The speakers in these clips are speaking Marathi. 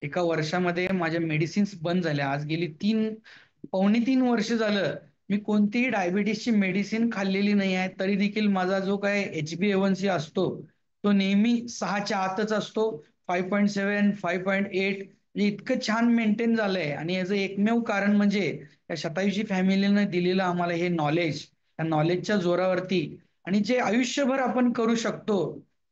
एका वर्षामध्ये माझ्या मेडिसिन्स बंद झाल्या. आज गेली पावणे 3 वर्ष झालं मी कोणतीही डायबिटीसची मेडिसिन खाल्लेली नाही आहे. तरी देखील माझा जो काय HbA1c असतो तो नेहमी 6च्या आतच असतो. 5.7, 5.8 म्हणजे इतकं छान मेंटेन झालंय. आणि याचं एकमेव कारण म्हणजे या शतायुषी फॅमिलीनं दिलेलं आम्हाला हे नॉलेज, त्या नॉलेजच्या जोरावरती आणि जे आयुष्यभर आपण करू शकतो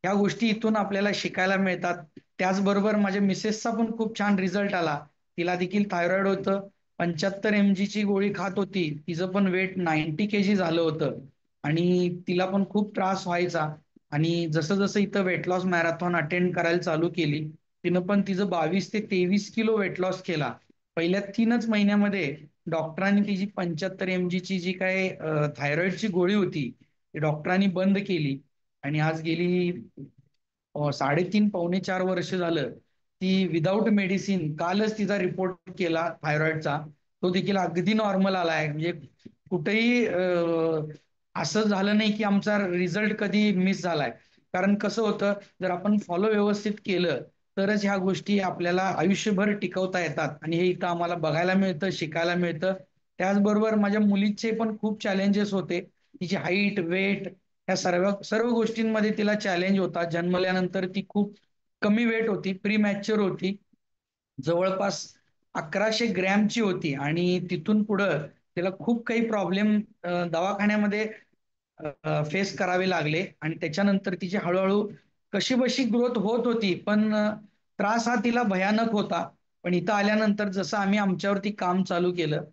ह्या गोष्टी इथून आपल्याला शिकायला मिळतात. त्याचबरोबर माझ्या मिसेसचा पण खूप छान रिझल्ट आला. तिला देखील थायरॉइड होतं. 75 mg ची गोळी खात होती. तिचं पण वेट 90 kg झालं होतं आणि तिला पण खूप त्रास व्हायचा. आणि जसं जसं इथं वेट लॉस मॅरेथॉन अटेंड करायला चालू केली, तिनं पण तिचं 22 ते 23 किलो वेट लॉस केला पहिल्या 3च महिन्यामध्ये. डॉक्टरांनी तिची 75 mg ची जी काय थायरॉइडची गोळी होती ती डॉक्टरांनी बंद केली. आणि आज गेली 3.5 पावणे 4 वर्ष झालं ती विदाऊट मेडिसिन. कालच तिचा रिपोर्ट केला थायरॉइडचा, तो देखील अगदी नॉर्मल आलाय. म्हणजे कुठेही असं झालं नाही की आमचा रिझल्ट कधी मिस झालाय. कारण कसं होतं, जर आपण फॉलो व्यवस्थित केलं तरच ह्या गोष्टी आपल्याला आयुष्यभर टिकवता येतात. आणि हे इथं आम्हाला बघायला मिळतं, शिकायला मिळतं. त्याचबरोबर माझ्या मुलीचे पण खूप चॅलेंजेस होते. तिची हाईट, वेट ह्या सर्व सर्व गोष्टींमध्ये तिला चॅलेंज होता. जन्मल्यानंतर ती खूप कमी वेट होती, प्री मॅच्युअर होती. जवळपास 1100 ग्रॅमची होती आणि तिथून पुढं तिला खूप काही प्रॉब्लेम दवाखान्यामध्ये फेस करावे लागले. आणि त्याच्यानंतर तिची हळूहळू कशी बशी ग्रोथ होत होती. पण त्रास हा तिला भयानक होता. पण इथं आल्यानंतर जसं आम्ही आमच्यावरती काम चालू केलं,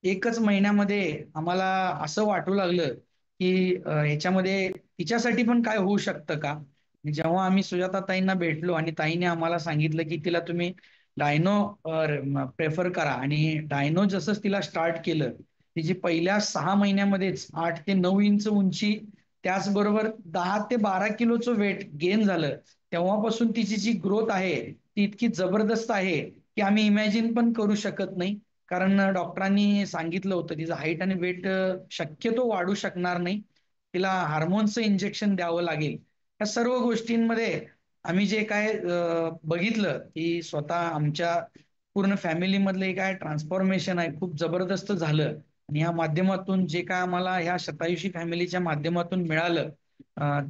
1च महिन्यामध्ये आम्हाला असं वाटू लागलं की ह्याच्यामध्ये तिच्यासाठी पण काय होऊ शकतं का. जेव्हा आम्ही सुजाता ताईंना भेटलो आणि ताईने आम्हाला सांगितलं की तिला तुम्ही डायनो प्रेफर करा, आणि डायनो जसं तिला स्टार्ट केलं, तिची पहिल्या 6 महिन्यामध्येच 8 ते 9 इंच उंची, त्याचबरोबर 10 ते 12 किलोचं वेट गेन झालं. तेव्हापासून तिची जी ग्रोथ आहे ती इतकी जबरदस्त आहे की आम्ही इमॅजिन पण करू शकत नाही. कारण डॉक्टरांनी सांगितलं होतं तिचं हाईट आणि वेट शक्यतो वाढू शकणार नाही, तिला हार्मोन्सचं इंजेक्शन द्यावं लागेल. या सर्व गोष्टींमध्ये आम्ही जे काय बघितलं की स्वतः आमच्या पूर्ण फॅमिलीमधले काय ट्रान्सफॉर्मेशन आहे खूप जबरदस्त झालं. आणि या माध्यमातून जे काय आम्हाला ह्या शतायुषी फॅमिलीच्या माध्यमातून मिळालं,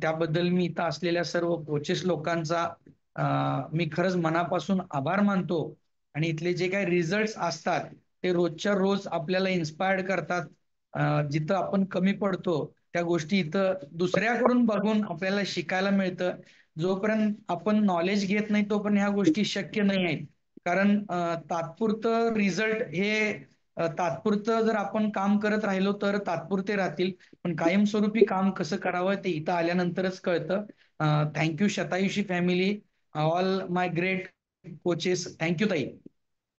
त्याबद्दल मी इथं असलेल्या सर्व कोचेस लोकांचा मी खरंच मनापासून आभार मानतो. आणि इथले जे काही रिझल्ट असतात ते रोजच्या रोज आपल्याला इन्स्पायर्ड करतात. जिथं आपण कमी पडतो त्या गोष्टी इथं दुसऱ्याकडून बघून आपल्याला शिकायला मिळतं. जोपर्यंत आपण नॉलेज घेत नाही तोपर्यंत ह्या गोष्टी शक्य नाही आहेत. कारण तात्पुरतं रिझल्ट हे तात्पुरतं जर आपण काम करत राहिलो तर तात्पुरते राहतील. पण कायमस्वरूपी काम कसं करावं ते इथं आल्यानंतरच कळतं. थँक्यू शतायुषी फॅमिली, ऑल माय ग्रेट कोचेस. थँक्यू ताई.